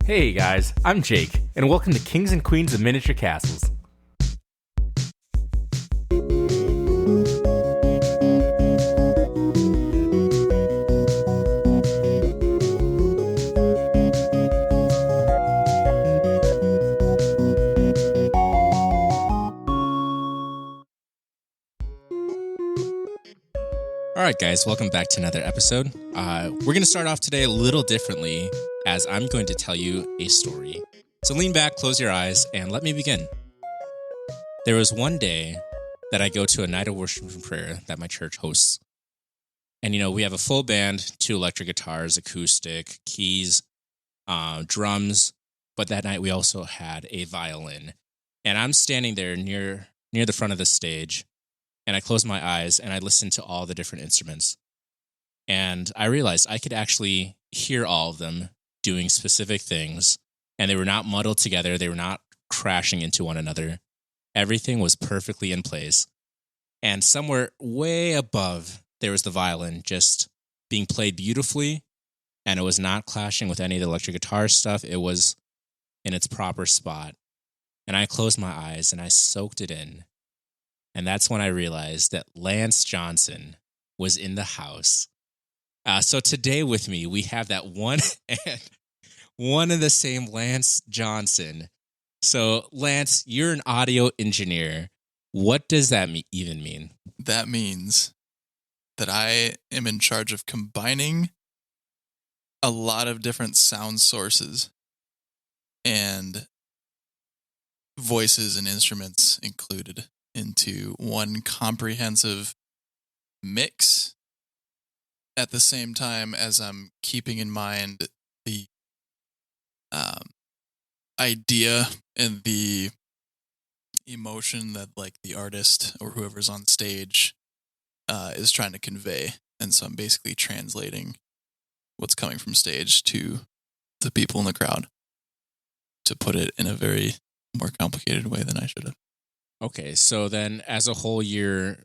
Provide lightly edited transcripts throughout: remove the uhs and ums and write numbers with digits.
Hey guys, I'm Jake, and welcome to Kings and Queens of Miniature Castles. All right, guys, welcome back to another episode. We're going to start off today a little differently, as I'm going to tell you a story. So lean back, close your eyes, and let me begin. There was one day that I go to a night of worship and prayer that my church hosts. And, we have a full band, 2 electric guitars, acoustic, keys, drums. But that night we also had a violin. And I'm standing there near the front of the stage. And I closed my eyes and I listened to all the different instruments. And I realized I could actually hear all of them doing specific things. And they were not muddled together. They were not crashing into one another. Everything was perfectly in place. And somewhere way above, there was the violin just being played beautifully. And it was not clashing with any of the electric guitar stuff. It was in its proper spot. And I closed my eyes and I soaked it in. And that's when I realized that Lance Johnson was in the house. So today with me, we have that one and the same Lance Johnson. So Lance, you're an audio engineer. What does that even mean? That means that I am in charge of combining a lot of different sound sources and voices and instruments included into one comprehensive mix at the same time as I'm keeping in mind the idea and the emotion that the artist or whoever's on stage is trying to convey. And so I'm basically translating what's coming from stage to the people in the crowd, to put it in a very more complicated way than I should have. Okay, so then as a whole you'd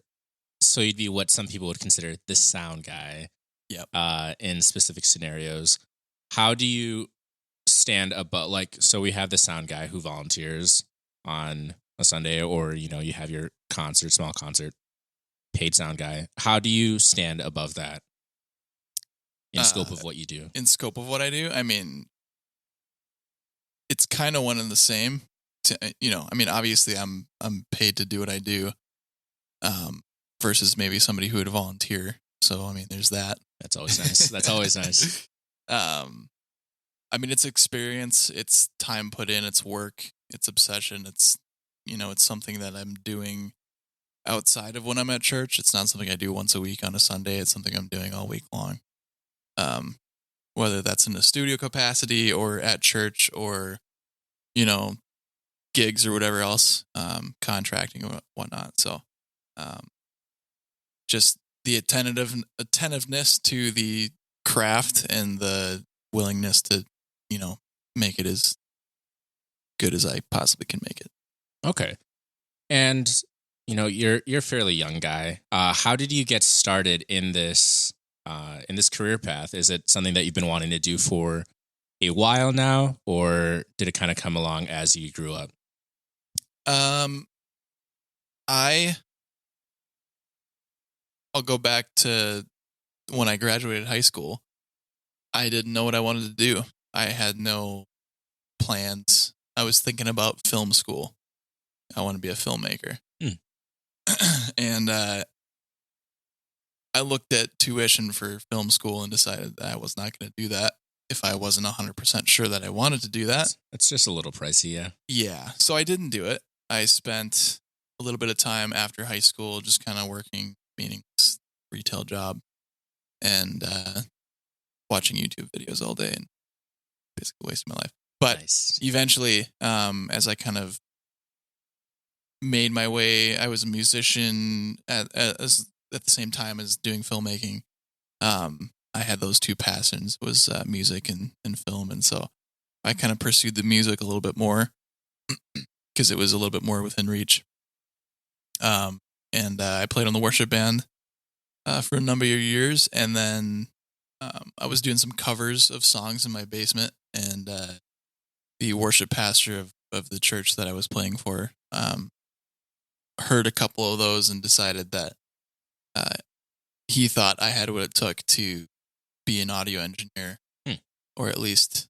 be what some people would consider the sound guy. Yep. In specific scenarios. How do you stand above, so we have the sound guy who volunteers on a Sunday, or, you have your small concert, paid sound guy. How do you stand above that in scope of what you do? In scope of what I do? I mean, it's kind of one and the same. Obviously I'm paid to do what I do, versus maybe somebody who would volunteer. So, there's that. That's always nice. That's always nice. It's experience, it's time put in, it's work, it's obsession. It's, it's something that I'm doing outside of when I'm at church. It's not something I do once a week on a Sunday. It's something I'm doing all week long. Whether that's in a studio capacity or at church or, gigs or whatever else, contracting or whatnot. So, just the attentiveness to the craft and the willingness to, make it as good as I possibly can make it. Okay. And, you're a fairly young guy. How did you get started in this career path? Is it something that you've been wanting to do for a while now, or did it kind of come along as you grew up? I'll go back to when I graduated high school. I didn't know what I wanted to do. I had no plans. I was thinking about film school. I want to be a filmmaker. And I looked at tuition for film school and decided that I was not going to do that if I wasn't 100% sure that I wanted to do that. It's just a little pricey, yeah. Yeah, so I didn't do it. I spent a little bit of time after high school just kind of working meaningless retail job and watching YouTube videos all day and basically wasting my life. But nice. Eventually, as I kind of made my way, I was a musician at the same time as doing filmmaking. I had those two passions, was music and film. And so I kind of pursued the music a little bit more because it was a little bit more within reach. And I played on the worship band for a number of years. And then I was doing some covers of songs in my basement. And the worship pastor of the church that I was playing for heard a couple of those and decided that he thought I had what it took to be an audio engineer, or at least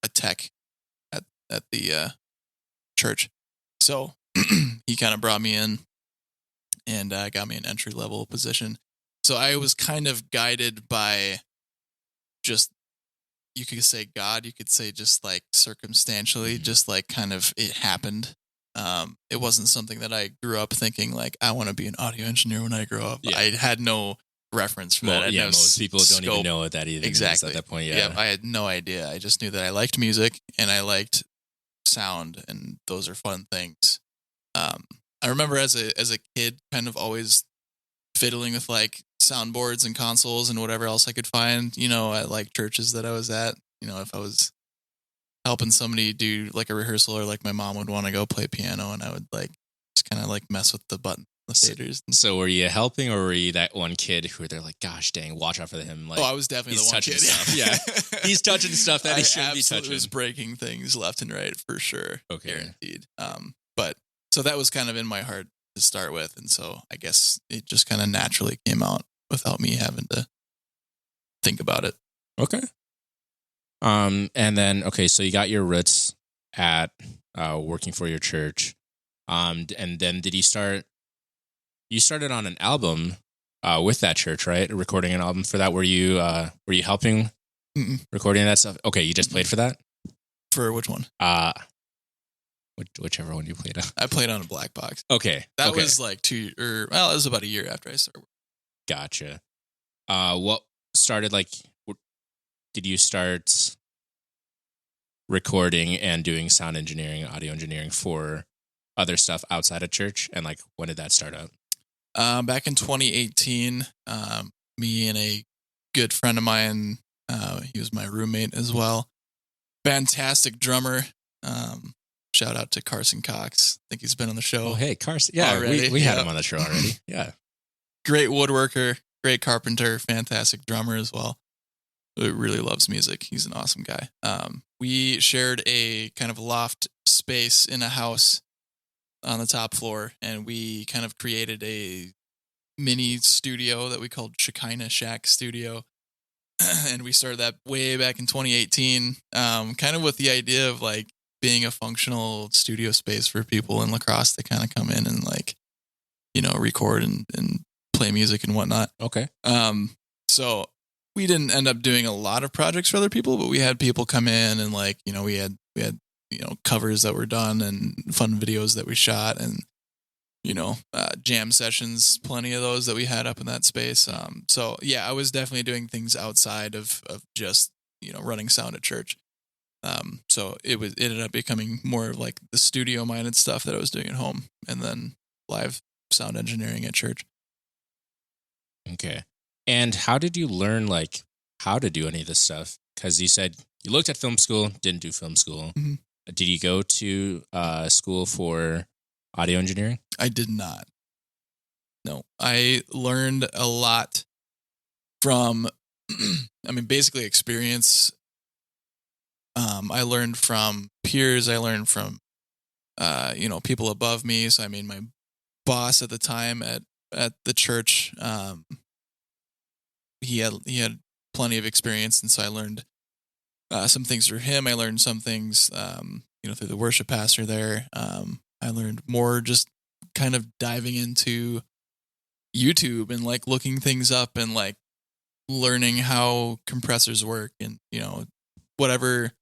a tech at the church. So he kind of brought me in and got me an entry level position. So I was kind of guided by just, you could say God, you could say just like circumstantially, just like kind of it happened. It wasn't something that I grew up thinking like I want to be an audio engineer when I grow up. Yeah. I had no reference for that. Yeah, no most people don't even scope. know what that even Exactly. is at that point. Yeah, I had no idea. I just knew that I liked music and I liked sound, and those are fun things. I remember as a kid, kind of always fiddling with like soundboards and consoles and whatever else I could find. You know, at like churches that I was at. You know, if I was helping somebody do like a rehearsal, or like my mom would want to go play piano, and I would like just kind of like mess with the button. The faders. So were you helping, or were you that one kid who they're like, gosh dang, watch out for him? Like, I was definitely the one touching kid. stuff. Yeah, he's touching stuff that he shouldn't be touching. Was breaking things left and right for sure. Okay, guaranteed. But so that was kind of in my heart to start with, and so I guess it just kind of naturally came out without me having to think about it. Okay. And then so you got your roots at working for your church, and then did you start? You started on an album with that church, right? Recording an album for that. Were you helping recording that stuff? Okay, you just played for that? For which one? Whichever one you played on. I played on a black box. Okay. That was like it was about a year after I started. Gotcha. What started did you start recording and doing sound engineering, audio engineering for other stuff outside of church? And like, when did that start up? Back in 2018, me and a good friend of mine, he was my roommate as well. Fantastic drummer. Shout out to Carson Cox. I think he's been on the show. Oh, hey, Carson. Yeah, we had him on the show already. Yeah. Great woodworker, great carpenter, fantastic drummer as well. He really loves music. He's an awesome guy. We shared a kind of loft space in a house on the top floor, and we kind of created a mini studio that we called Shekinah Shack Studio. And we started that way back in 2018, kind of with the idea of like being a functional studio space for people in La Crosse to kind of come in and like, you know, record and play music and whatnot. Okay. So we didn't end up doing a lot of projects for other people, but we had people come in and like, you know, we had you know, covers that were done and fun videos that we shot, and you know, jam sessions, plenty of those that we had up in that space. So yeah, I was definitely doing things outside of just, you know, running sound at church. So it ended up becoming more of like the studio minded stuff that I was doing at home, and then live sound engineering at church. Okay. And how did you learn like how to do any of this stuff? Because you said you looked at film school, didn't do film school. Mm-hmm. Did you go to school for audio engineering? I did not. No, I learned a lot from, basically experience. I learned from peers. I learned from, you know, people above me. So, my boss at the time at the church, he had plenty of experience. And so I learned some things through him. I learned some things, you know, through the worship pastor there. I learned more just kind of diving into YouTube and like looking things up and like learning how compressors work and, you know, whatever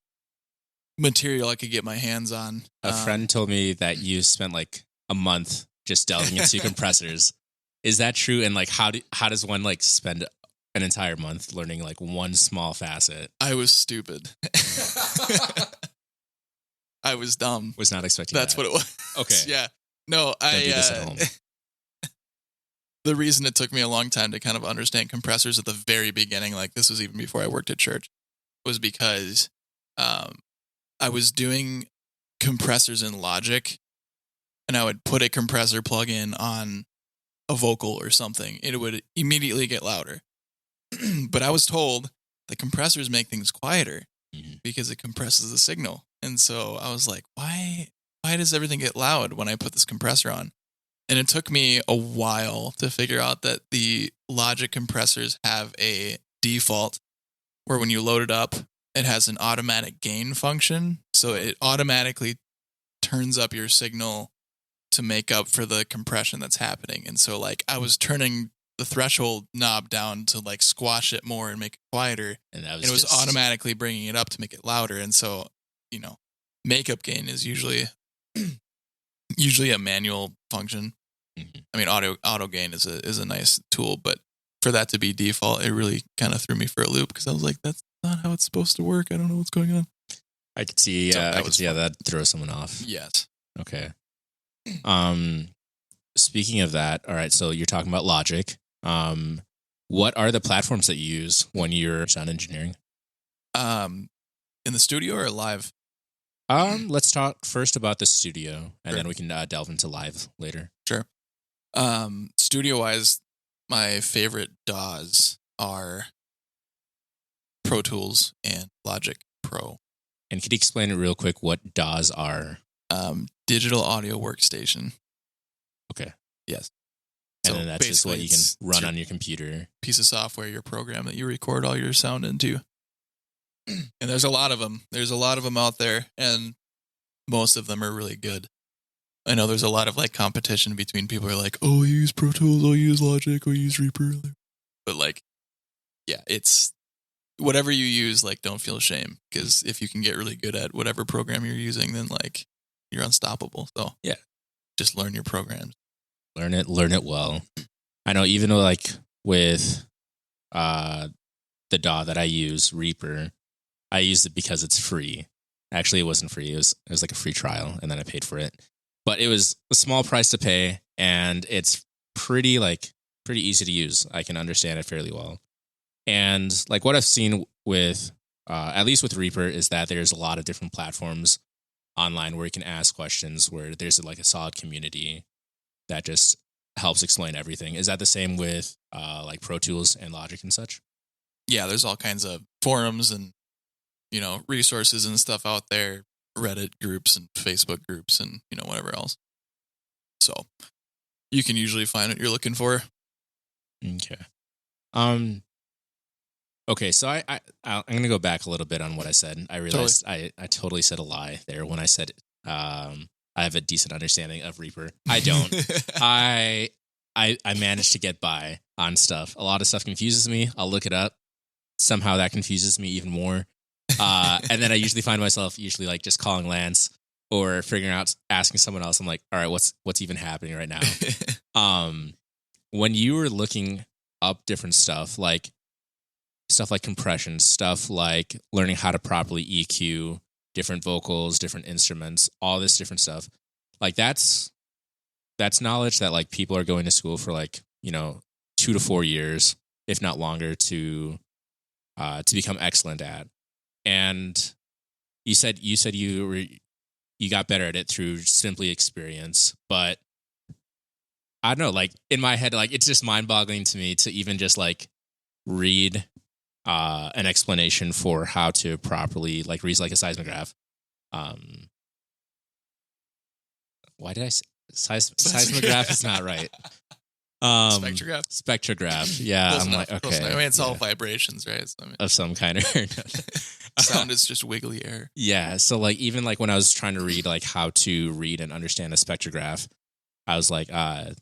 material I could get my hands on. A friend told me that you spent like a month just delving into compressors. Is that true? And like, how does one like spend an entire month learning like one small facet? I was stupid. I was dumb. Was not expecting That's that. what it was. Okay. Yeah. No, Don't do this at home. The reason it took me a long time to kind of understand compressors at the very beginning, like this was even before I worked at church, was because I was doing compressors in Logic, and I would put a compressor plug-in on a vocal or something. It would immediately get louder. But I was told the compressors make things quieter. because it compresses the signal. And so I was like, why does everything get loud when I put this compressor on? And it took me a while to figure out that the Logic compressors have a default where when you load it up, it has an automatic gain function. So it automatically turns up your signal to make up for the compression that's happening. And so like I was turning the threshold knob down to like squash it more and make it quieter. And it was automatically bringing it up to make it louder. And so, makeup gain is usually a manual function. I mean, auto gain is a nice tool, but for that to be default, it really kind of threw me for a loop because I was like, that's not how it's supposed to work. I don't know what's going on. I could see, I could see how that throws someone off. Yes. Okay. Speaking of that, all right. So you're talking about Logic. What are the platforms that you use when you're sound engineering? In the studio or live? Let's talk first about the studio, and then we can delve into live later. Sure. Studio-wise, my favorite DAWs are Pro Tools and Logic Pro. And could you explain it real quick what DAWs are? Digital Audio Workstation. Okay. Yes. And then that's just what you can run on your computer. Piece of software, your program that you record all your sound into. And there's a lot of them. There's a lot of them out there, and most of them are really good. I know there's a lot of like competition between people who are like, oh, I use Pro Tools, I use Logic, I use Reaper. But like, yeah, it's whatever you use, like, don't feel shame, because if you can get really good at whatever program you're using, then like you're unstoppable. So yeah, just learn your programs. Learn it well. I know even though like with the DAW that I use, Reaper, I used it because it's free. Actually, it wasn't free. It was like a free trial, and then I paid for it. But it was a small price to pay, and it's pretty easy to use. I can understand it fairly well. And like what I've seen with, at least with Reaper, is that there's a lot of different platforms online where you can ask questions, where there's like a solid community that just helps explain everything. Is that the same with like Pro Tools and Logic and such? Yeah, there's all kinds of forums and resources and stuff out there, Reddit groups and Facebook groups and whatever else. So you can usually find what you're looking for. Okay. Okay, so I'm going to go back a little bit on what I said. I realized I totally said a lie there when I said I have a decent understanding of Reaper. I don't. I managed to get by on stuff. A lot of stuff confuses me. I'll look it up. Somehow that confuses me even more. And then I usually find myself like just calling Lance or asking someone else. I'm like, all right, what's even happening right now? When you were looking up different stuff like compression, stuff like learning how to properly EQ different vocals, different instruments, all this different stuff, like that's knowledge that like people are going to school for like 2 to 4 years, if not longer, to become excellent at. And you said you got better at it through simply experience, but I don't know, like in my head, like it's just mind-boggling to me to even just like read an explanation for how to properly like read like a seismograph. Why did I say seismograph is not right? Spectrograph. Yeah, close I'm enough, like, okay. I mean, it's all vibrations, right? So, of some kind or sound is just wiggly air. Yeah. So like even like when I was trying to read like how to read and understand a spectrograph, I was like,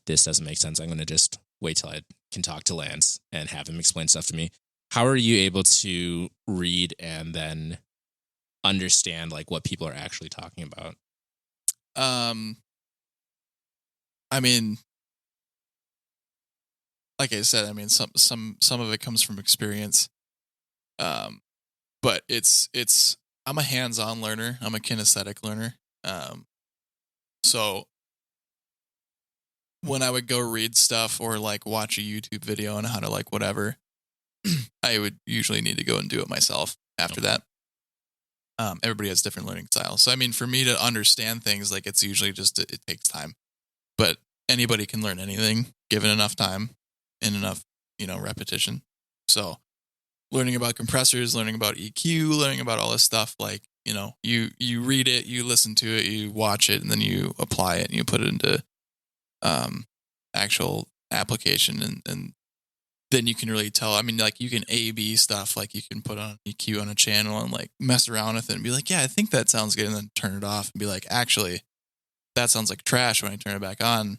this doesn't make sense. I'm going to just wait till I can talk to Lance and have him explain stuff to me. How are you able to read and then understand like what people are actually talking about? I mean, like I said, I mean, some of it comes from experience. But I'm a hands-on learner. I'm a kinesthetic learner. So when I would go read stuff or like watch a YouTube video on how to like whatever, I would usually need to go and do it myself after that. Everybody has different learning styles. So, I mean, for me to understand things, like it's usually just, it takes time, but anybody can learn anything given enough time and enough, repetition. So learning about compressors, learning about EQ, learning about all this stuff. Like, you read it, you listen to it, you watch it, and then you apply it and you put it into actual application, and then you can really tell. I mean, like, you can A/B stuff. Like, you can put on EQ on a channel and like mess around with it and be like, yeah, I think that sounds good, and then turn it off and be like, actually, that sounds like trash when I turn it back on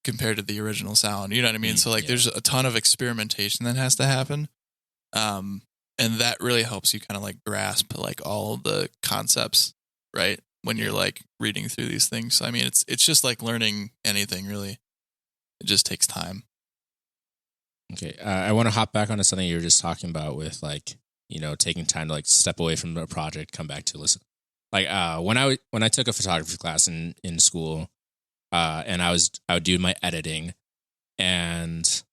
compared to the original sound. You know what I mean? So like, there's a ton of experimentation that has to happen. And that really helps you kind of like grasp like all the concepts, right? When you're like reading through these things. So, I mean, it's just like learning anything, really. It just takes time. Okay. I want to hop back onto something you were just talking about with like, taking time to like step away from the project, come back to listen. Like, when I took a photography class in school, and I would do my editing, and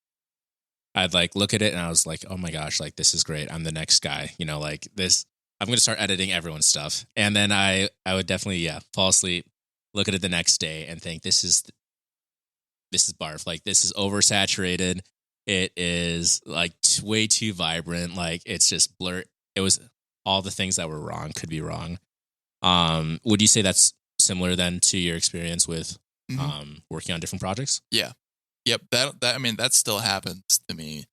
I'd like look at it and I was like, oh my gosh, like this is great. I'm the next guy, like this, I'm going to start editing everyone's stuff. And then I would definitely, fall asleep, look at it the next day and think this is barf. Like, this is oversaturated. It is like way too vibrant. Like, it's just blur. It was all the things that were wrong could be wrong. Would you say that's similar then to your experience with, working on different projects? Yeah. Yep. That, I mean, that still happens to me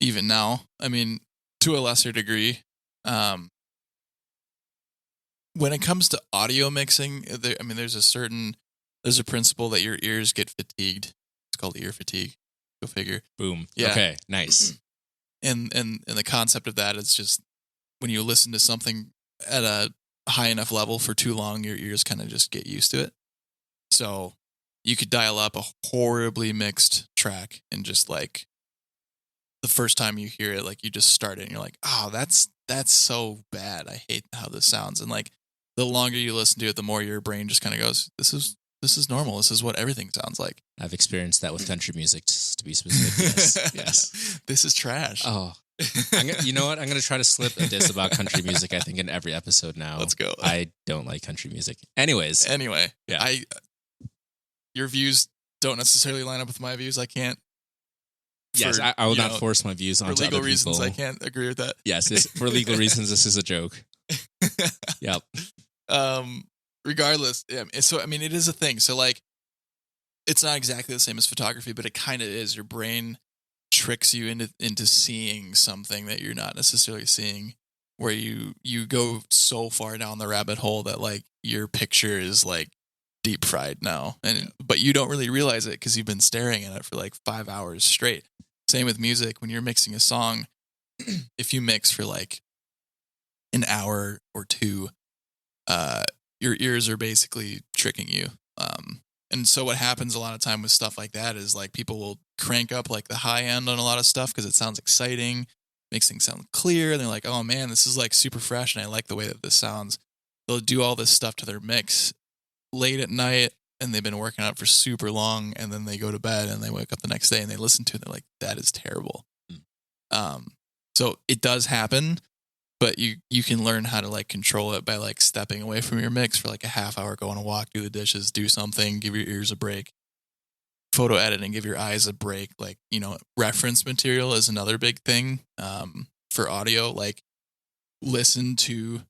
even now. I mean, to a lesser degree. When it comes to audio mixing, there's a principle that your ears get fatigued. It's called ear fatigue. Go figure. Boom. Yeah. Okay. Nice. And the concept of that is just when you listen to something at a high enough level for too long, your ears kind of just get used to it. So you could dial up a horribly mixed track and just like the first time you hear it, like you just start it and you're like, oh, that's so bad. I hate how this sounds. And like the longer you listen to it, the more your brain just kind of goes, this is normal. This is what everything sounds like. I've experienced that with country music, to be specific. Yes. This is trash. Oh, you know what? I'm going to try to slip a diss about country music, I think, in every episode now. Let's go. I don't like country music. Anyway. Yeah. Your views don't necessarily line up with my views. I can't. Yes, I will not force my views on other people. For legal reasons, I can't agree with that. Yes, for legal reasons, this is a joke. Yep. Regardless, yeah, so I mean, it is a thing. So like, it's not exactly the same as photography, but it kind of is. Your brain tricks you into seeing something that you're not necessarily seeing, where you go so far down the rabbit hole that like your picture is like deep fried now, but you don't really realize it because you've been staring at it for like 5 hours straight. Same with music. When you're mixing a song, if you mix for like an hour or two, your ears are basically tricking you. And so what happens a lot of time with stuff like that is like people will crank up like the high end on a lot of stuff because it sounds exciting, makes things sound clear. And they're like, oh man, this is like super fresh and I like the way that this sounds. They'll do all this stuff to their mix late at night and they've been working on it for super long, and then they go to bed and they wake up the next day and they listen to it and they're like, that is terrible. So it does happen, but you can learn how to like control it by like stepping away from your mix for like a half hour, go on a walk, do the dishes, do something, give your ears a break. Photo editing, give your eyes a break. Like, reference material is another big thing for audio. Like, listen to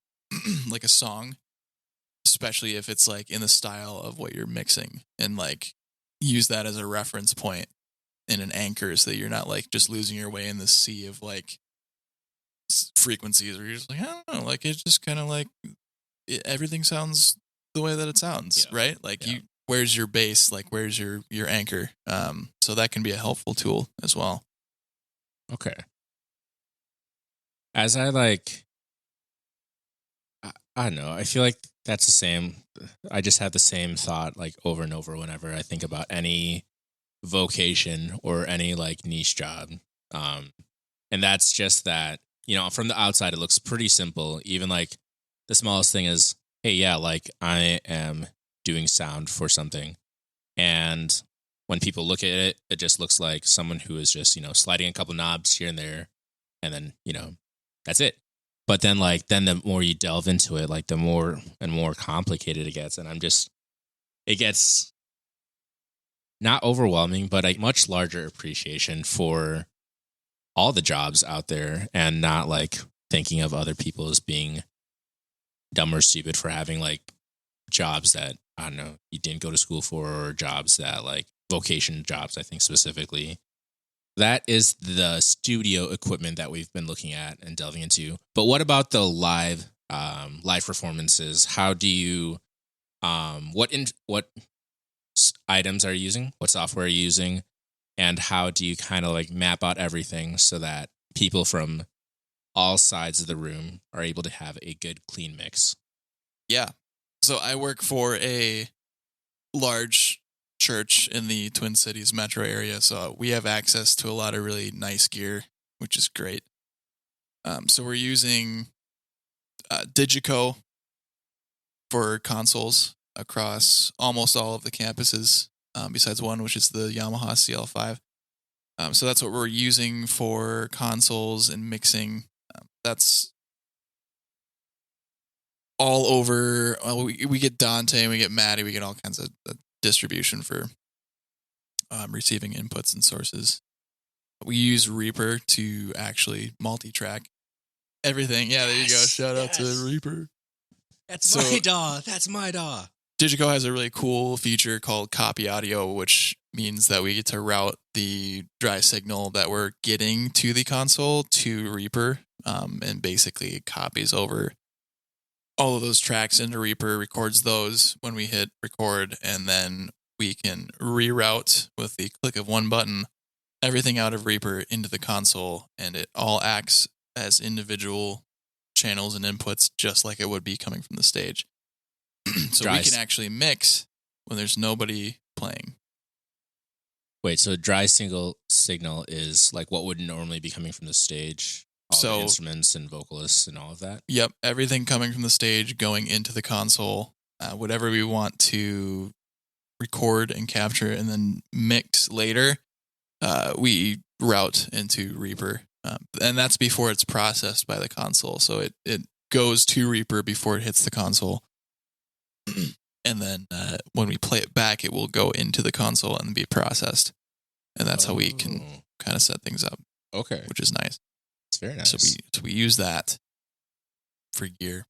like a song, especially if it's like in the style of what you're mixing, and like use that as a reference point and an anchor so that you're not like just losing your way in the sea of like frequencies, or you're just like, I don't know, like it's just kind of like everything sounds the way that it sounds, right? Like where's your bass? Like where's your anchor? So that can be a helpful tool as well. Okay. As I like, I don't know, I feel like that's the same. I just have the same thought like over and over whenever I think about any vocation or any like niche job. And that's just that, from the outside, it looks pretty simple. Even like the smallest thing is, hey, yeah, like I am doing sound for something. And when people look at it, it just looks like someone who is just, sliding a couple knobs here and there. And then, that's it. But then the more you delve into it, like the more and more complicated it gets. And it gets not overwhelming, but a much larger appreciation for all the jobs out there and not like thinking of other people as being dumb or stupid for having like jobs that I don't know you didn't go to school for, or jobs that like vocation jobs, I think specifically. That is the studio equipment that we've been looking at and delving into. But what about the live performances? How do you what items are you using? What software are you using? And how do you kind of like map out everything so that people from all sides of the room are able to have a good, clean mix? Yeah. So I work for a large church in the Twin Cities metro area, so we have access to a lot of really nice gear, which is great. So we're using Digico for consoles across almost all of the campuses, besides one, which is the Yamaha CL5. So that's what we're using for consoles and mixing. That's all over. We get Dante, we get Maddie, we get all kinds of distribution for receiving inputs and sources. We use Reaper to actually multi-track everything. Yeah, there you go. Shout out to Reaper. That's my DAW. That's my DAW. Digico has a really cool feature called copy audio, which means that we get to route the dry signal that we're getting to the console to Reaper, and basically copies over all of those tracks into Reaper, records those when we hit record, and then we can reroute with the click of one button everything out of Reaper into the console, and it all acts as individual channels and inputs just like it would be coming from the stage. So we can actually mix when there's nobody playing. Wait, so dry single signal is like what would normally be coming from the stage? All the instruments and vocalists and all of that? Yep, everything coming from the stage going into the console. Whatever we want to record and capture and then mix later, we route into Reaper. And that's before it's processed by the console. So it goes to Reaper before it hits the console. And then when we play it back, it will go into the console and be processed. And that's how we can kind of set things up. Okay. Which is nice. It's very nice. So we use that for gear.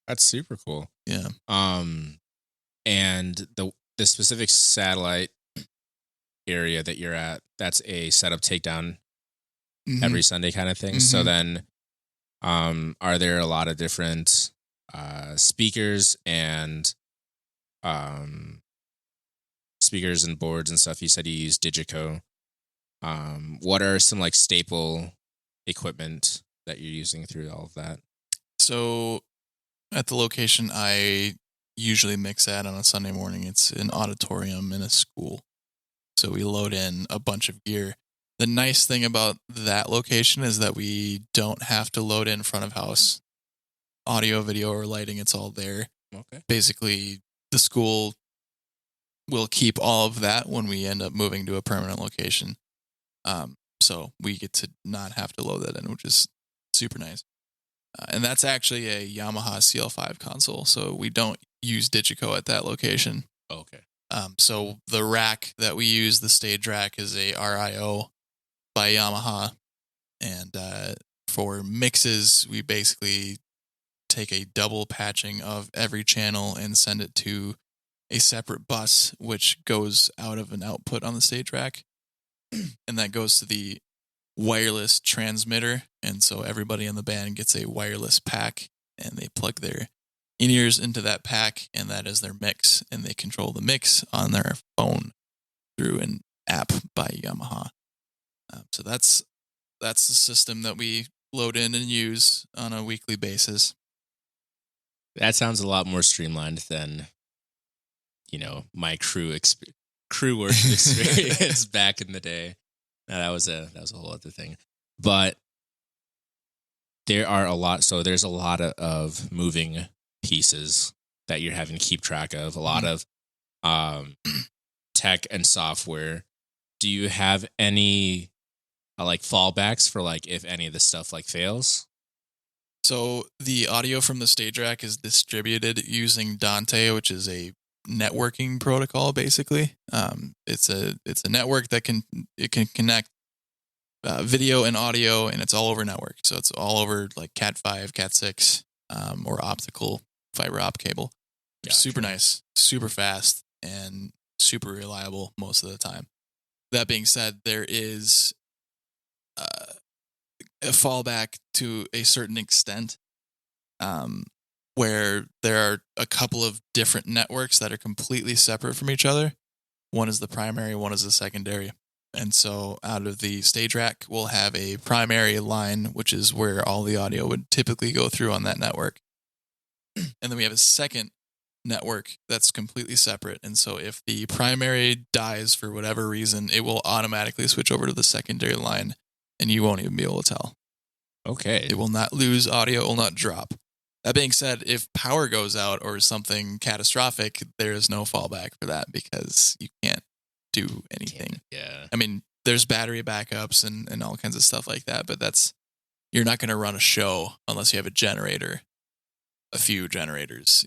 That's super cool. Yeah. And the specific satellite area that you're at, that's a setup takedown every Sunday kind of thing. Mm-hmm. So then are there a lot of different speakers and boards and stuff? You said you use Digico. What are some like staple equipment that you're using through all of that? So at the location I usually mix at on a Sunday morning, it's an auditorium in a school. So we load in a bunch of gear. The nice thing about that location is that we don't have to load in front of house audio, video, or lighting. It's all there. Okay. Basically, the school will keep all of that when we end up moving to a permanent location. So we get to not have to load that in, which is super nice. And that's actually a Yamaha CL5 console, so we don't use Digico at that location. Okay. So the rack that we use, the stage rack, is a RIO by Yamaha. And for mixes, we basically take a double patching of every channel and send it to a separate bus, which goes out of an output on the stage rack. And that goes to the wireless transmitter. And so everybody in the band gets a wireless pack, and they plug their in-ears into that pack, and that is their mix. And they control the mix on their phone through an app by Yamaha. So that's the system that we load in and use on a weekly basis. That sounds a lot more streamlined than, my crew work experience back in the day. No, that was a whole other thing. But there's a lot of moving pieces that you're having to keep track of, a lot of tech and software. Do you have any fallbacks for if any of this stuff fails? So the audio from the stage rack is distributed using Dante, which is a networking protocol. Basically, it's a network that can connect video and audio, and it's all over network. So it's all over like Cat 5, Cat 6, or optical fiber op cable. Gotcha. Super nice, super fast, and super reliable most of the time. That being said, there is a fallback to a certain extent, where there are a couple of different networks that are completely separate from each other. One is the primary, one is the secondary. And so out of the stage rack, we'll have a primary line, which is where all the audio would typically go through on that network. And then we have a second network that's completely separate. And so if the primary dies for whatever reason, it will automatically switch over to the secondary line, and you won't even be able to tell. Okay. It will not lose audio, it will not drop. That being said, if power goes out or something catastrophic, there is no fallback for that because you can't do anything. Yeah. I mean, there's battery backups and all kinds of stuff like that, but you're not going to run a show unless you have a generator, a few generators,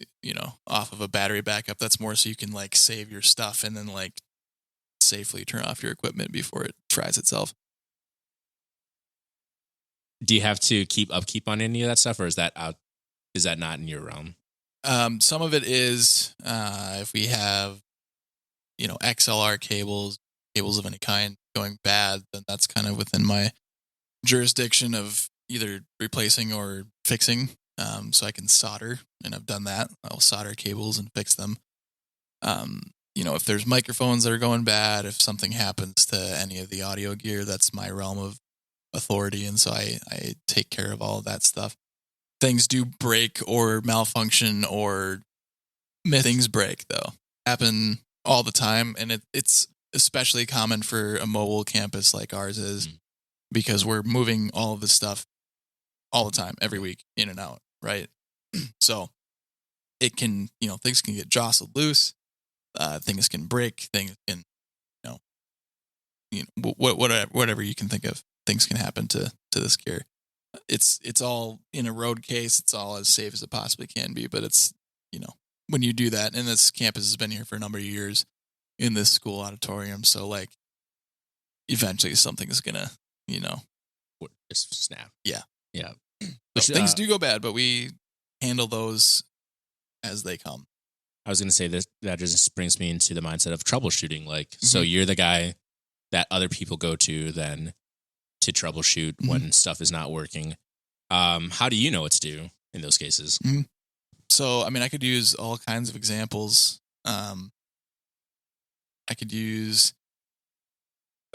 off of a battery backup. That's more so you can like save your stuff and then like safely turn off your equipment before it fries itself. Do you have to keep upkeep on any of that stuff, or is that out? Is that not in your realm? Some of it is, if we have, XLR cables of any kind going bad, then that's kind of within my jurisdiction of either replacing or fixing. So I can solder, and I've done that. I'll solder cables and fix them. If there's microphones that are going bad, if something happens to any of the audio gear, that's my realm of authority. And so I take care of all of that stuff. Things do break or malfunction, or things break though. Happen all the time. And it's especially common for a mobile campus like ours is, because we're moving all of this stuff all the time, every week, in and out, right? So it can, things can get jostled loose. Things can break. Things can, whatever you can think of. Things can happen to this gear. It's all in a road case. It's all as safe as it possibly can be. But it's, when you do that, and this campus has been here for a number of years in this school auditorium. So like, eventually something's gonna, Just snap. Yeah. Yeah. So things do go bad, but we handle those as they come. I was going to say that just brings me into the mindset of troubleshooting. Like, so you're the guy that other people go to then to troubleshoot when stuff is not working. How do you know what to do in those cases? So, I mean, I could use all kinds of examples.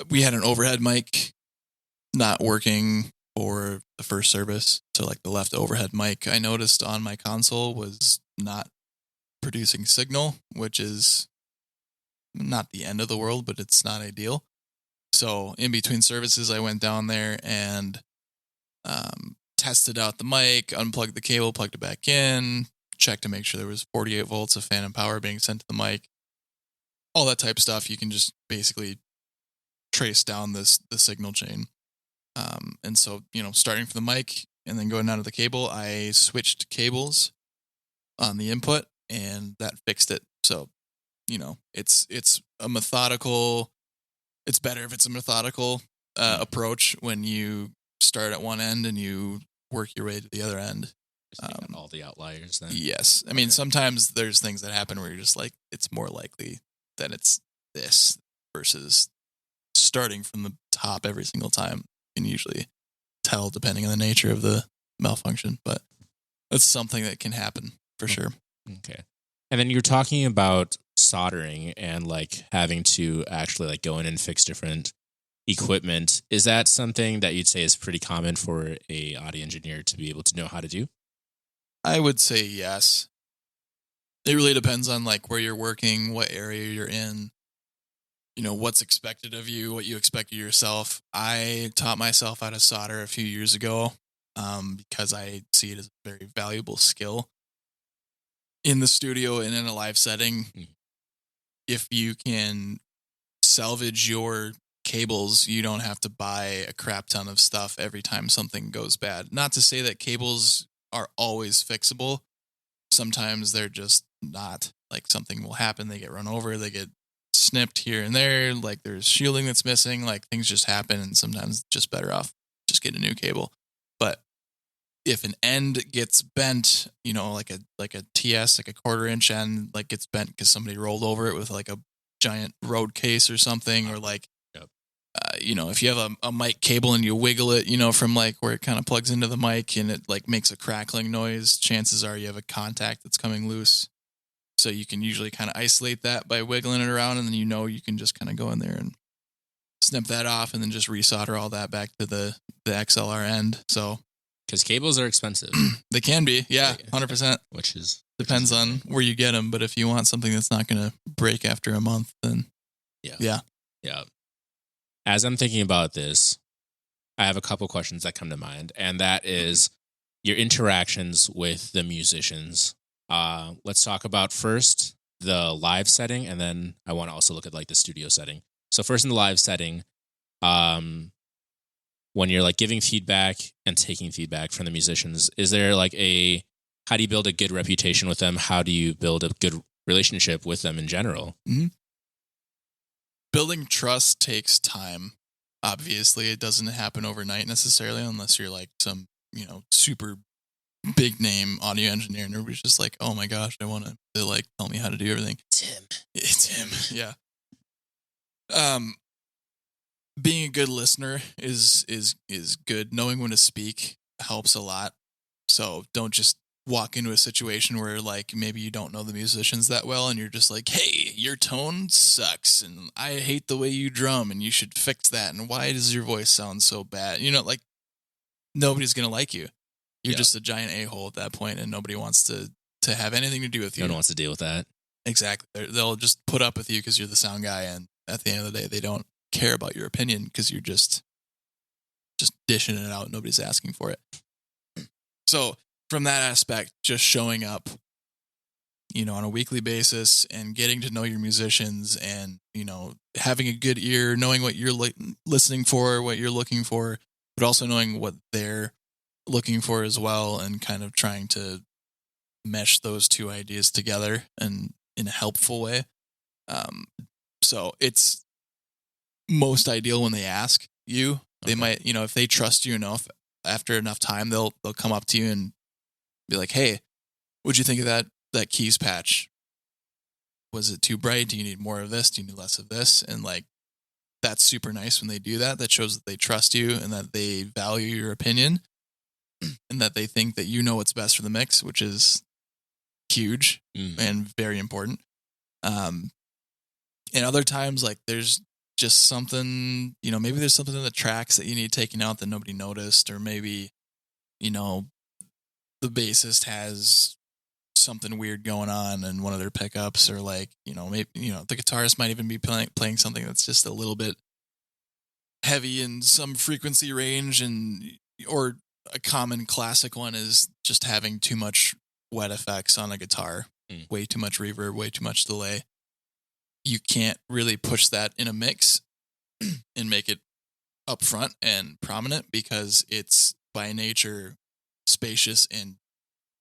We had an overhead mic not working for the first service. So like the left overhead mic I noticed on my console was not producing signal, which is not the end of the world, but it's not ideal. So in between services, I went down there and tested out the mic, unplugged the cable, plugged it back in, checked to make sure there was 48 volts of phantom power being sent to the mic. All that type of stuff. You can just basically trace down the signal chain. And so, starting from the mic and then going down to the cable, I switched cables on the input, and that fixed it. So, it's a methodical. It's better if it's a methodical approach when you start at one end and you work your way to the other end. All the outliers then. Yes. I mean, sometimes there's things that happen where you're just like, it's more likely that it's this versus starting from the top every single time. You can usually tell depending on the nature of the malfunction, but that's something that can happen for sure. Okay. And then you're talking about soldering and like having to actually like go in and fix different equipment. Is that something that you'd say is pretty common for a audio engineer to be able to know how to do? I would say yes. It really depends on like where you're working, what area you're in, what's expected of you, what you expect of yourself. I taught myself how to solder a few years ago because I see it as a very valuable skill in the studio and in a live setting. If you can salvage your cables, you don't have to buy a crap ton of stuff every time something goes bad. Not to say that cables are always fixable. Sometimes they're just not. Like something will happen, they get run over, they get snipped here and there, like there's shielding that's missing, like things just happen, and sometimes it's just better off just get a new cable. But if an end gets bent, like a TS, like a 1/4 inch end, like gets bent because somebody rolled over it with like a giant road case or something, or like, Yep. If you have a mic cable and you wiggle it, from like where it kind of plugs into the mic and it like makes a crackling noise, chances are you have a contact that's coming loose. So you can usually kind of isolate that by wiggling it around, and then you can just kind of go in there and snip that off and then just resolder all that back to the XLR end. So because cables are expensive. They can be, yeah, 100%. Which Depends on where you get them, but if you want something that's not going to break after a month, then yeah. As I'm thinking about this, I have a couple questions that come to mind, and that is your interactions with the musicians. Let's talk about first the live setting, and then I want to also look at like the studio setting. So first in the live setting, when you're like giving feedback and taking feedback from the musicians, is there like how do you build a good reputation with them? How do you build a good relationship with them in general? Mm-hmm. Building trust takes time. Obviously, it doesn't happen overnight necessarily, unless you're like some, super big name audio engineer and everybody's just like, oh my gosh, I want to like tell me how to do everything. It's him. Yeah. Being a good listener is good. Knowing when to speak helps a lot. So don't just walk into a situation where like maybe you don't know the musicians that well and you're just like, hey, your tone sucks and I hate the way you drum and you should fix that, and why does your voice sound so bad? Like nobody's gonna like you. You're just a giant a-hole at that point, and nobody wants to have anything to do with you. No one wants to deal with that. Exactly. They'll just put up with you because you're the sound guy, and at the end of the day, they don't care about your opinion because you're just dishing it out. Nobody's asking for it. So from that aspect, just showing up, on a weekly basis and getting to know your musicians and, having a good ear, knowing what you're listening for, what you're looking for, but also knowing what they're looking for as well, and kind of trying to mesh those two ideas together and in a helpful way. So it's most ideal when they ask you. They might, if they trust you enough, after enough time, they'll come up to you and be like, hey, what'd you think of that keys patch? Was it too bright? Do you need more of this? Do you need less of this? And like, that's super nice when they do that. That shows that they trust you and that they value your opinion and that they think that you know what's best for the mix, which is huge and very important. And other times, like there's just something, maybe there's something in the tracks that you need taken out that nobody noticed, or maybe, the bassist has something weird going on in one of their pickups, or like, maybe, the guitarist might even be playing something that's just a little bit heavy in some frequency range, or a common classic one is just having too much wet effects on a guitar, way too much reverb, way too much delay. You can't really push that in a mix and make it upfront and prominent because it's by nature spacious and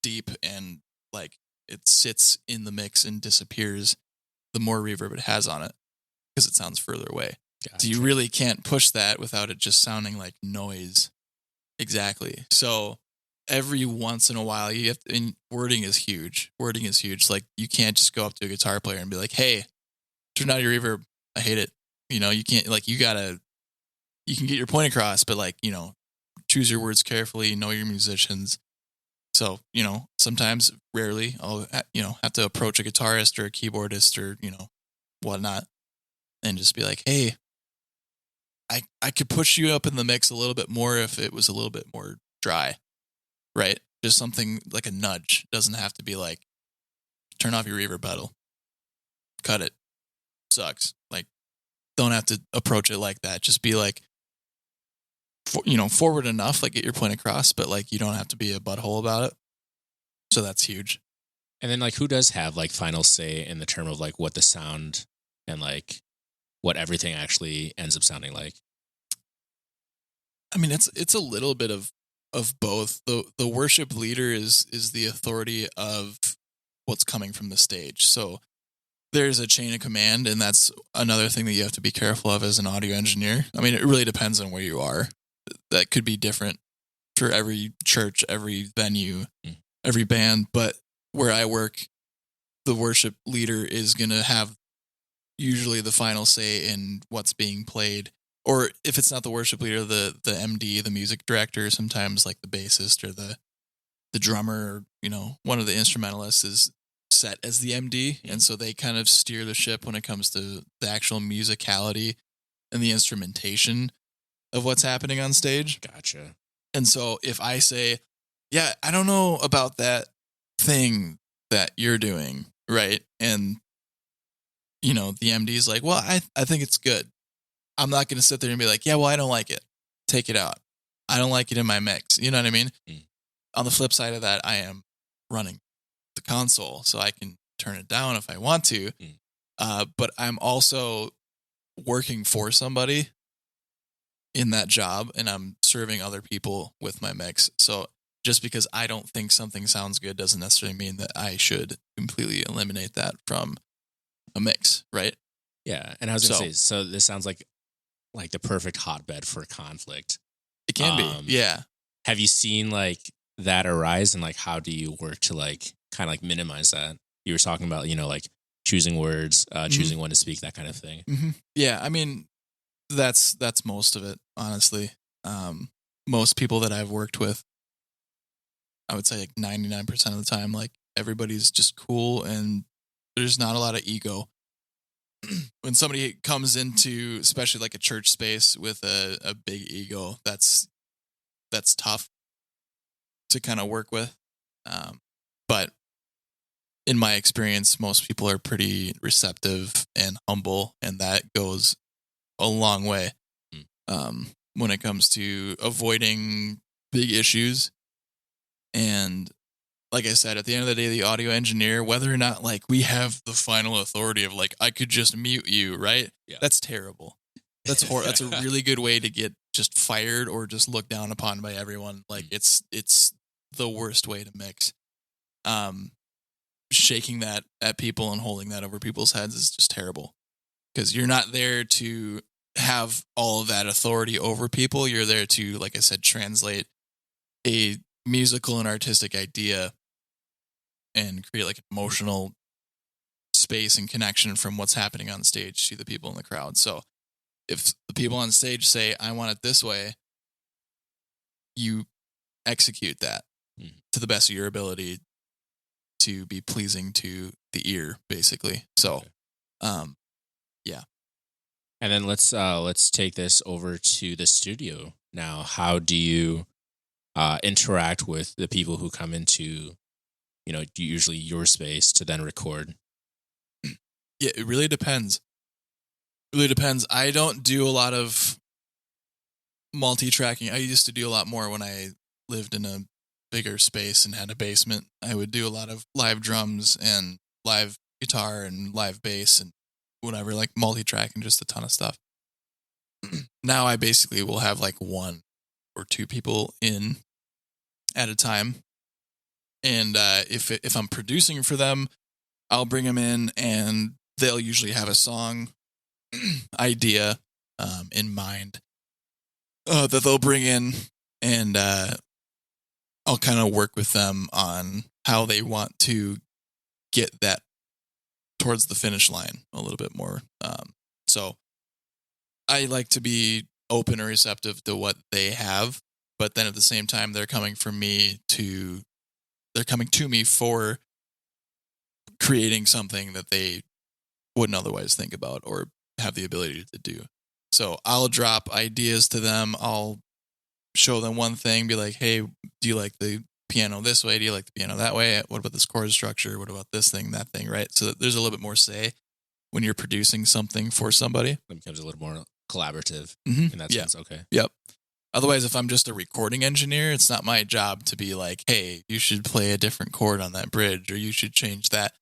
deep, and like it sits in the mix and disappears the more reverb it has on it because it sounds further away. Gotcha. So you really can't push that without it just sounding like noise. Exactly. So every once in a while you have to, and wording is huge. Like you can't just go up to a guitar player and be like, hey, turn out your reverb. I hate it. You can't, like, you can get your point across, but like, choose your words carefully, know your musicians. So, sometimes, rarely, I'll, have to approach a guitarist or a keyboardist or, whatnot, and just be like, hey, I could push you up in the mix a little bit more if it was a little bit more dry, right? Just something like a nudge. It doesn't have to be like, turn off your reverb pedal, cut it, sucks. Like, don't have to approach it like that. Just be like, forward enough, like get your point across, but like you don't have to be a butthole about it. So that's huge. And then like who does have like final say in the term of like what the sound and like what everything actually ends up sounding like? I mean, it's a little bit of both. The worship leader is the authority of what's coming from the stage. So there's a chain of command, and that's another thing that you have to be careful of as an audio engineer. I mean, it really depends on where you are. That could be different for every church, every venue, every band. But where I work, the worship leader is going to have usually the final say in what's being played. Or if it's not the worship leader, the MD, the music director, sometimes like the bassist or the drummer, or, one of the instrumentalists is set as the MD. And so they kind of steer the ship when it comes to the actual musicality and the instrumentation of what's happening on stage. Gotcha. And so if I say, yeah, I don't know about that thing that you're doing, right? And, the MD is like, well, I think it's good. I'm not going to sit there and be like, yeah, well, I don't like it. Take it out. I don't like it in my mix. You know what I mean? On the flip side of that, I am running the console, so I can turn it down if I want to. But I'm also working for somebody in that job, and I'm serving other people with my mix. So just because I don't think something sounds good doesn't necessarily mean that I should completely eliminate that from a mix, right? Yeah, and I was going to say, so this sounds like the perfect hotbed for conflict. It can be, yeah. Have you seen that arise, and how do you work to kind of minimize that? You were talking about, choosing words, choosing when to speak, that kind of thing. Mm-hmm. Yeah, I mean, that's most of it, honestly. Most people that I've worked with, I would say 99% of the time, everybody's just cool and there's not a lot of ego. When somebody comes into, especially a church space with a big ego, that's tough to kind of work with. But in my experience, most people are pretty receptive and humble, and that goes a long way when it comes to avoiding big issues. And like I said, at the end of the day, the audio engineer, whether or not we have the final authority of I could just mute you, right? Yeah. That's terrible. That's That's a really good way to get just fired or just looked down upon by everyone. It's the worst way to mix. Shaking that at people and holding that over people's heads is just terrible, because you're not there to have all of that authority over people. You're there to, like I said, translate a musical and artistic idea and create an emotional space and connection from what's happening on stage to the people in the crowd. So if the people on stage say, I want it this way, you execute that to the best of your ability to be pleasing to the ear, basically. So, yeah. And then let's take this over to the studio now. How do you interact with the people who come into, usually your space to then record? Yeah, it really depends. I don't do a lot of multi-tracking. I used to do a lot more when I lived in a bigger space and had a basement. I would do a lot of live drums and live guitar and live bass and whatever, multi-track and just a ton of stuff. Now I basically will have one or two people in at a time. And if I'm producing for them, I'll bring them in, and they'll usually have a song idea in mind that they'll bring in, and I'll kind of work with them on how they want to get that towards the finish line a little bit more. So I like to be open and receptive to what they have, but then at the same time, they're coming to me for creating something that they wouldn't otherwise think about or have the ability to do. So I'll drop ideas to them. I'll show them one thing, be like, hey, do you like the piano this way? Do you like the piano that way? What about this chord structure? What about this thing, that thing, right? So there's a little bit more say when you're producing something for somebody. It becomes a little more collaborative in that sense. Okay. Yep. Otherwise, if I'm just a recording engineer, it's not my job to be like, hey, you should play a different chord on that bridge, or you should change that.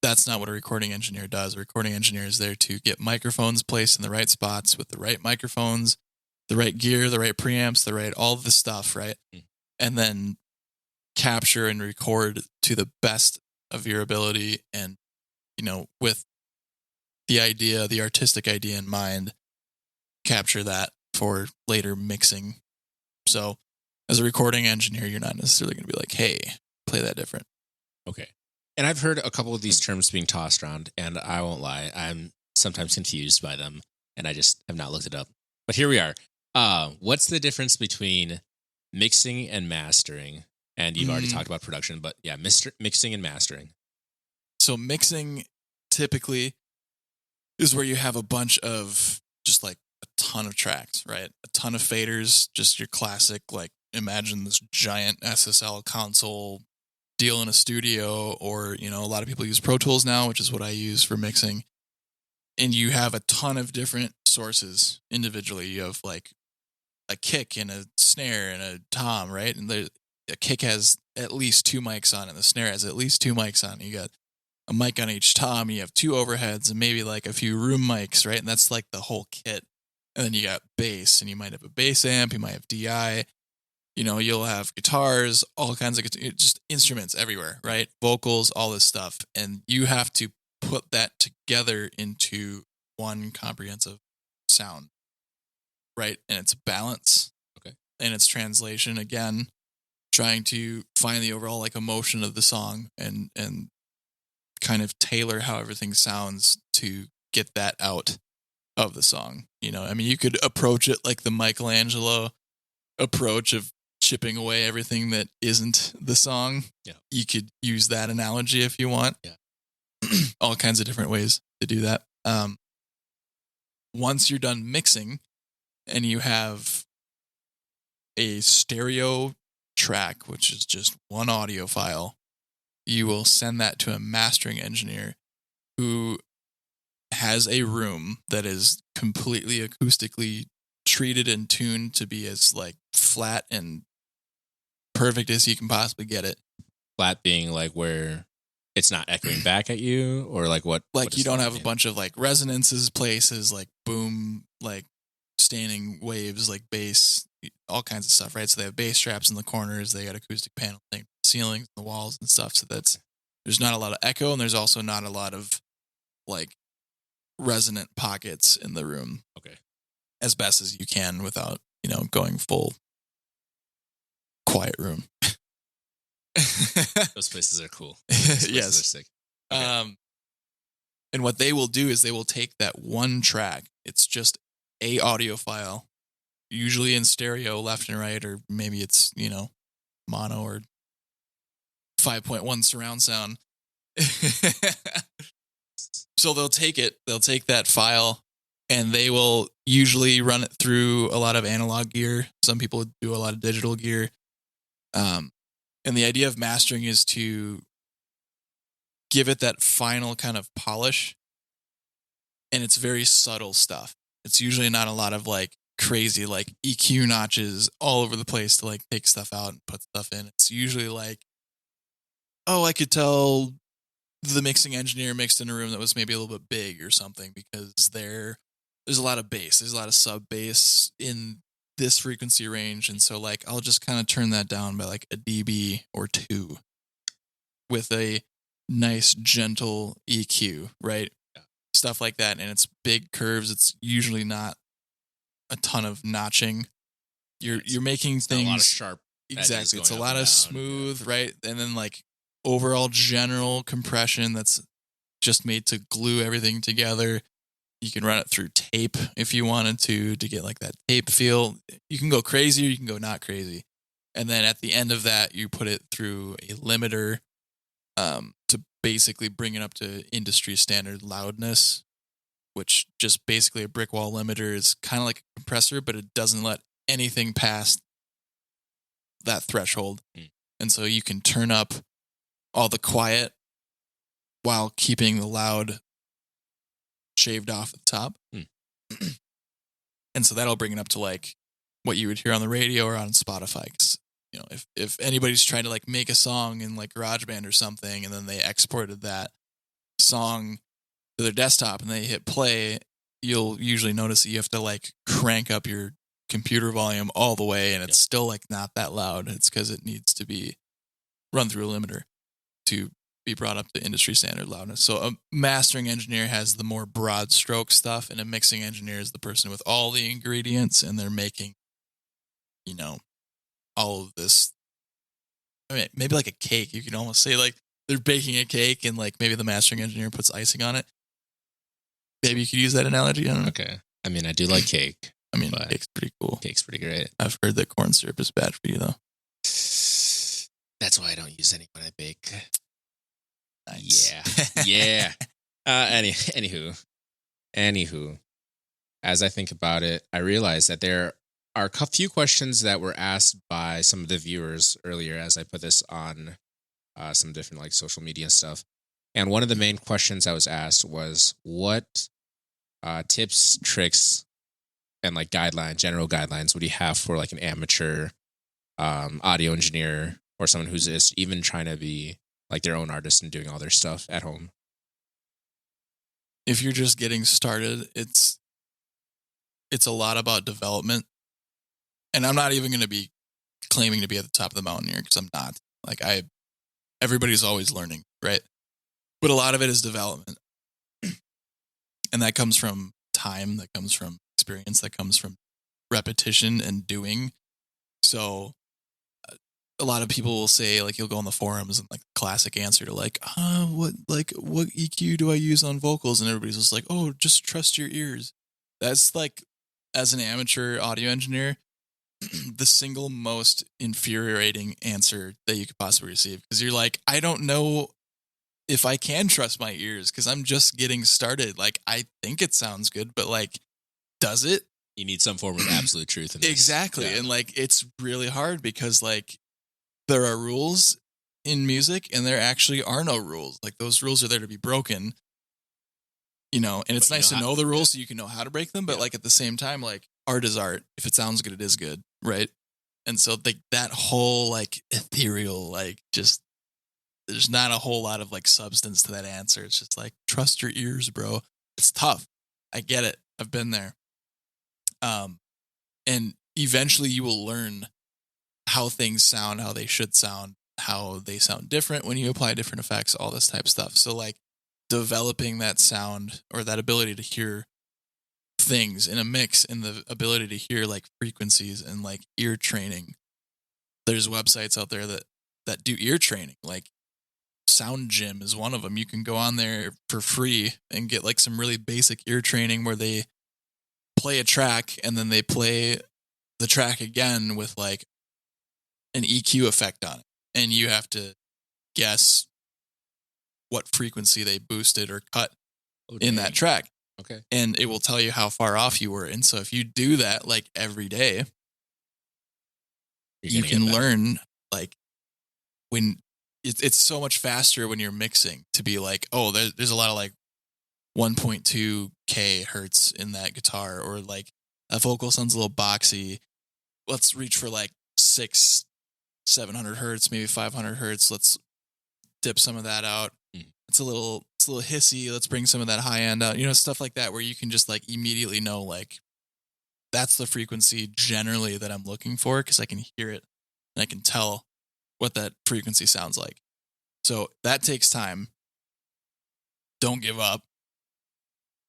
That's not what a recording engineer does. A recording engineer is there to get microphones placed in the right spots with the right microphones, the right gear, the right preamps, all of the stuff, right? And then capture and record to the best of your ability and with the artistic idea in mind, capture that for later mixing. So as a recording engineer, you're not necessarily going to be like, hey, play that different. Okay. And I've heard a couple of these terms being tossed around, and I won't lie, I'm sometimes confused by them, and I just have not looked it up. But here we are. What's the difference between mixing and mastering? And you've already talked about production, but yeah, mixing and mastering. So mixing typically is where you have a bunch of just like a ton of tracks, right? A ton of faders, just your classic, like imagine this giant SSL console deal in a studio, or, a lot of people use Pro Tools now, which is what I use for mixing. And you have a ton of different sources individually. You have like a kick and a snare and a tom, right? And a kick has at least 2 mics on it. The snare has at least 2 mics on it. You got a mic on each tom. You have 2 overheads and maybe like a few room mics, right? And that's like the whole kit. And then you got bass, and you might have a bass amp. You might have DI. You'll have guitars, all kinds of just instruments everywhere, right? Vocals, all this stuff. And you have to put that together into one comprehensive sound, right? And it's balance. Okay. And it's translation, again, trying to find the overall like emotion of the song and kind of tailor how everything sounds to get that out of the song. You could approach it like the Michelangelo approach of chipping away everything that isn't the song. Yeah. You could use that analogy if you want. Yeah. All kinds of different ways to do that. Once you're done mixing and you have a stereo track, which is just one audio file, you will send that to a mastering engineer who has a room that is completely acoustically treated and tuned to be as like flat and perfect as you can possibly get it. Flat being like where it's not echoing back at you, or like what? Like you don't have a bunch of like resonances, places, like boom, like standing waves, like bass, all kinds of stuff, right? So they have bass straps in the corners, they got acoustic paneling, ceilings, the walls and stuff. So there's not a lot of echo, and there's also not a lot of like resonant pockets in the room. Okay. As best as you can without, going full quiet room. Those places are cool. Those places yes. are sick. Okay. And what they will do is they will take that one track. It's just a audio file, usually in stereo, left and right, or maybe it's, mono or 5.1 surround sound. So they'll take that file, and they will usually run it through a lot of analog gear. Some people do a lot of digital gear. And the idea of mastering is to give it that final kind of polish. And it's very subtle stuff. It's usually not a lot of like crazy like EQ notches all over the place to like take stuff out and put stuff in. It's usually like, I could tell the mixing engineer mixed in a room that was maybe a little bit big or something, because there's a lot of bass. There's a lot of sub bass in this frequency range. And so like, I'll just kind of turn that down by like a dB or 2 with a nice gentle EQ, right? Yeah. Stuff like that. And it's big curves. It's usually not a ton of notching. You're making things a lot of sharp. Exactly. It's a lot of smooth, right? And then like overall general compression that's just made to glue everything together. You can run it through tape if you wanted to get like that tape feel. You can go crazy or you can go not crazy. And then at the end of that, you put it through a limiter to basically bring it up to industry standard loudness, which just basically a brick wall limiter is kind of like a compressor, but it doesn't let anything past that threshold. And so you can turn up all the quiet while keeping the loud shaved off at the top. And so that'll bring it up to like what you would hear on the radio or on Spotify. 'Cause, if anybody's trying to like make a song in like GarageBand or something, and then they exported that song to their desktop and they hit play, you'll usually notice that you have to like crank up your computer volume all the way, and it's still like not that loud. It's because it needs to be run through a limiter to be brought up to industry standard loudness. So a mastering engineer has the more broad stroke stuff, and a mixing engineer is the person with all the ingredients, and they're making, all of this. I mean, maybe like a cake. You can almost say like they're baking a cake, and like maybe the mastering engineer puts icing on it. Maybe you could use that analogy. I don't know. Okay. I mean, I do like cake. I mean, cake's pretty cool. Cake's pretty great. I've heard that corn syrup is bad for you, though. That's why I don't use any when I bake. Nice. Yeah. Anywho, as I think about it, I realize that there are a few questions that were asked by some of the viewers earlier as I put this on some different like social media stuff. And one of the main questions I was asked was, what tips, tricks, and like general guidelines would you have for like an amateur audio engineer or someone who's just even trying to be like their own artist and doing all their stuff at home? If you're just getting started, it's a lot about development. And I'm not even going to be claiming to be at the top of the mountain here, because I'm not. Like everybody's always learning, right? But a lot of it is development. And that comes from time, that comes from experience, that comes from repetition and doing. So a lot of people will say, like, you'll go on the forums and like classic answer to like, what EQ do I use on vocals? And everybody's just like, oh, just trust your ears. That's like, as an amateur audio engineer, the single most infuriating answer that you could possibly receive. Because you're like, I don't know if I can trust my ears, because I'm just getting started. Like, I think it sounds good, but like, does it? You need some form of absolute truth in this. Exactly. Yeah. And like, it's really hard because like, there are rules in music and there actually are no rules. Like, those rules are there to be broken, and it's nice to know the rules so you can know how to break them. But like, at the same time, like, art is art. If it sounds good, it is good. Right. And so like that whole like ethereal, like, just, there's not a whole lot of like substance to that answer. It's just like, trust your ears, bro. It's tough. I get it. I've been there. And eventually you will learn how things sound, how they should sound, how they sound different when you apply different effects, all this type of stuff. So like, developing that sound or that ability to hear things in a mix, and the ability to hear like frequencies and like ear training. There's websites out there that do ear training. Like, Sound Gym is one of them. You can go on there for free and get like some really basic ear training where they play a track and then they play the track again with like an EQ effect on it. And you have to guess what frequency they boosted or cut in that track. Okay. And it will tell you how far off you were. And so if you do that like every day, you can learn like when it's so much faster when you're mixing to be like, oh, there's a lot of like 1.2K hertz in that guitar, or like that vocal sounds a little boxy. Let's reach for like 700 hertz, maybe 500 hertz. Let's dip some of that out. It's a little hissy. Let's bring some of that high end out, stuff like that, where you can just like immediately know, like, that's the frequency generally that I'm looking for, because I can hear it and I can tell what that frequency sounds like. So that takes time. Don't give up.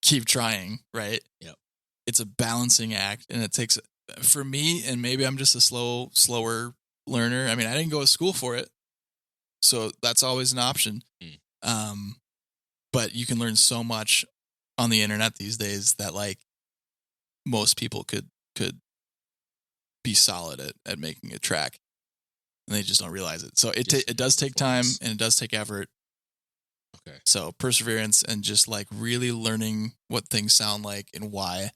Keep trying, right? Yep. It's a balancing act, and it takes, for me, and maybe I'm just a slower learner. I mean, I didn't go to school for it, so that's always an option. But you can learn so much on the internet these days that like most people could be solid at making a track, and they just don't realize it. So it does take time, and it does take effort. Okay. So perseverance and just like really learning what things sound like and why,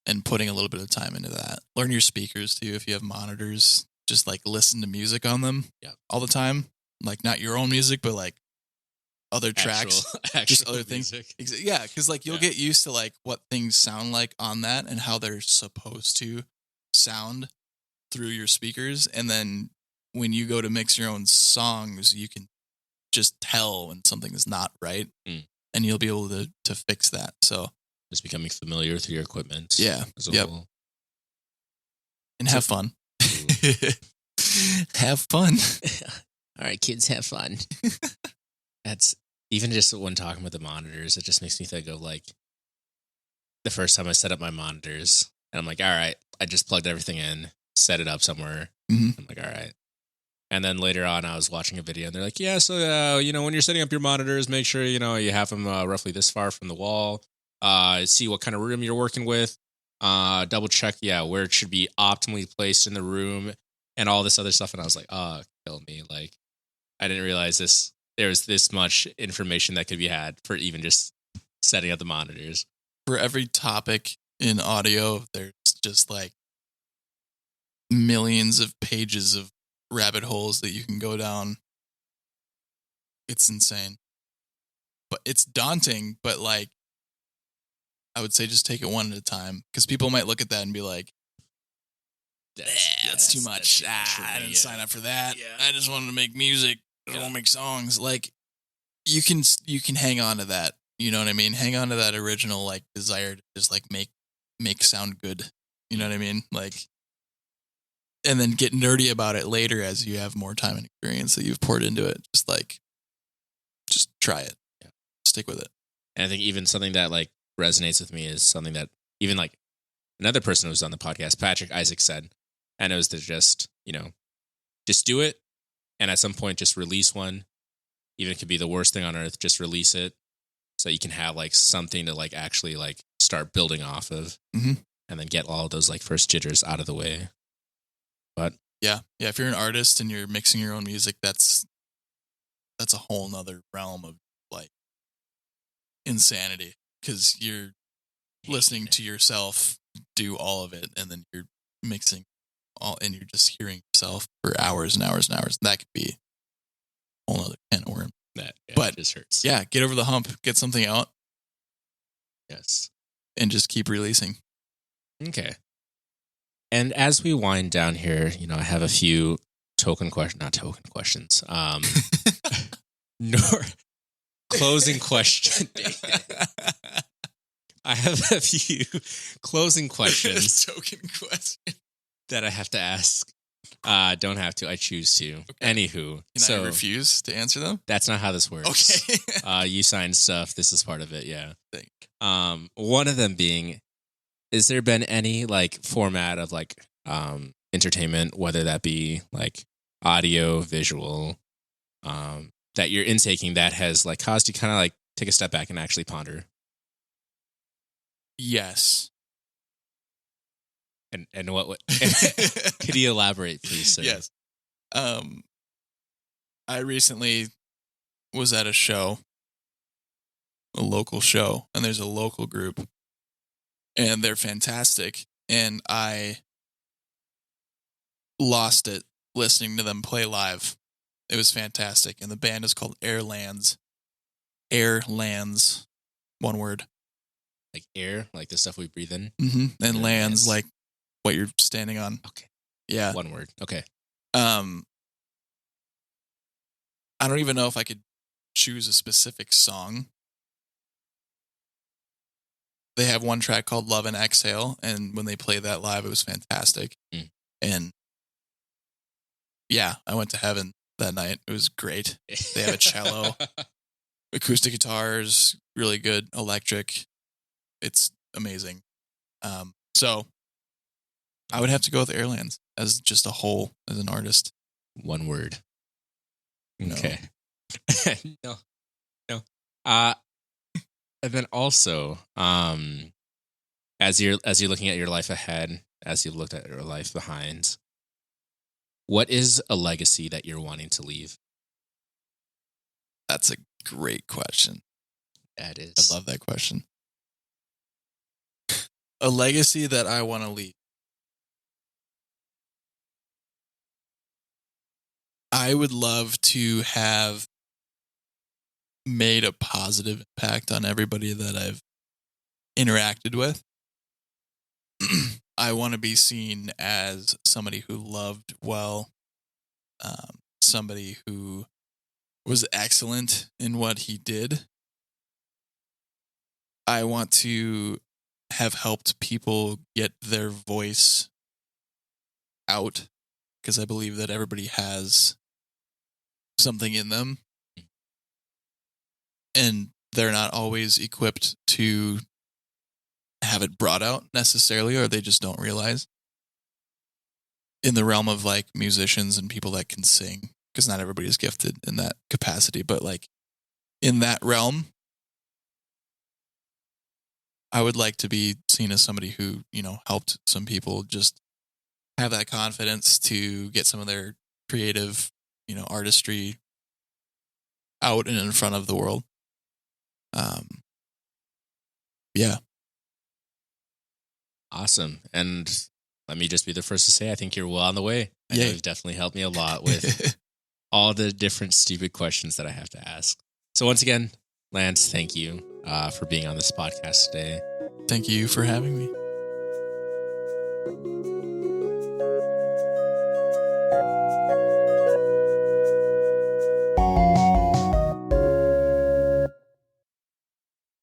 and putting a little bit of time into that. Learn your speakers too. If you have monitors, just like listen to music on them all the time. Like, not your own music, but like other tracks, just other things. Yeah, because like you'll get used to like what things sound like on that and how they're supposed to sound through your speakers. And then when you go to mix your own songs, you can just tell when something is not right, and you'll be able to fix that. So just becoming familiar with your equipment. Yeah. As a whole. And have fun. Have fun. All right, kids, have fun. That's even just when talking with the monitors, it just makes me think of like the first time I set up my monitors and I'm like, all right, I just plugged everything in, set it up somewhere. hmm I'm like, all right. And then later on, I was watching a video and they're like, yeah, so, when you're setting up your monitors, make sure, you have them roughly this far from the wall. See what kind of room you're working with. Double check, where it should be optimally placed in the room and all this other stuff. And I was like, oh, kill me. Like, I didn't realize there was this much information that could be had for even just setting up the monitors. For every topic in audio, there's just like millions of pages of rabbit holes that you can go down. It's insane. But it's daunting, but like I would say just take it one at a time, because people might look at that and be like, that's too much. I didn't sign up for that. Yeah. I just wanted to make music. I don't make songs. Like you can hang on to that. You know what I mean? Hang on to that original like desire to just like make sound good. You know what I mean? Like, and then get nerdy about it later as you have more time and experience that you've poured into it. Just try it. Yeah. Stick with it. And I think even something that like resonates with me is something that even like another person who was on the podcast, Patrick Isaac, said, and it was to just do it. And at some point, just release one. Even if it could be the worst thing on earth, just release it so you can have like something to like actually like start building off of, Mm-hmm. and then get all those like first jitters out of the way. But yeah. If you're an artist and you're mixing your own music, that's a whole nother realm of like insanity, because you're listening to yourself do all of it, and then you're mixing all, and you're just hearing yourself for hours and hours and hours. That could be a whole nother can of worms. that But just hurts. Yeah, get over the hump, get something out, Yes. and just keep releasing. Okay. And as we wind down here, I have a few not token questions. Nor closing question. I have a few closing questions Token question. that I have to ask. Don't have to. I choose to. Okay. Anywho, Can I refuse to answer them? that's not how this works. Okay. You signed stuff. This is part of it. Yeah. Thank One of them being, has there been any like format of like entertainment, whether that be like audio, visual, that you're intaking that has like caused you kind of like take a step back and actually ponder? Yes. And what could you elaborate, please, sir? Yes. I recently was at a show, a local show, and there's a local group, and they're fantastic. And I lost it listening to them play live. It was fantastic. And the band is called Airlands. Airlands, one word. Like air, like the stuff we breathe in. Mm-hmm. And Yeah, lands, nice. like what you're standing on. Okay. Yeah. One word. Okay. I don't even know if I could choose a specific song. They have one track called Love and Exhale, and when they played that live, it was fantastic. Mm. And yeah, I went to heaven that night. It was great. They have a cello, acoustic guitars, really good electric. It's amazing. So I would have to go with Airlands as just a whole, as an artist. One word. No. Okay. No. And then also, as you're looking at your life ahead, as you've looked at your life behind, what is a legacy that you're wanting to leave? That's a great question. That is. I love that question. A legacy that I want to leave. I would love to have made a positive impact on everybody that I've interacted with. I want to be seen as somebody who loved well, somebody who was excellent in what he did. I want to have helped people get their voice out, because I believe that everybody has something in them. and they're not always equipped to have it brought out necessarily, or they just don't realize. In the realm of like musicians and people that can sing, because not everybody's gifted in that capacity, but like in that realm, I would like to be seen as somebody who, helped some people just have that confidence to get some of their creative, artistry out and in front of the world. Yeah. Awesome. And let me just be the first to say, I think you're well on the way. I know Yay. you've definitely helped me a lot with all the different stupid questions that I have to ask. So once again, Lance, thank you for being on this podcast today. Thank you for having me.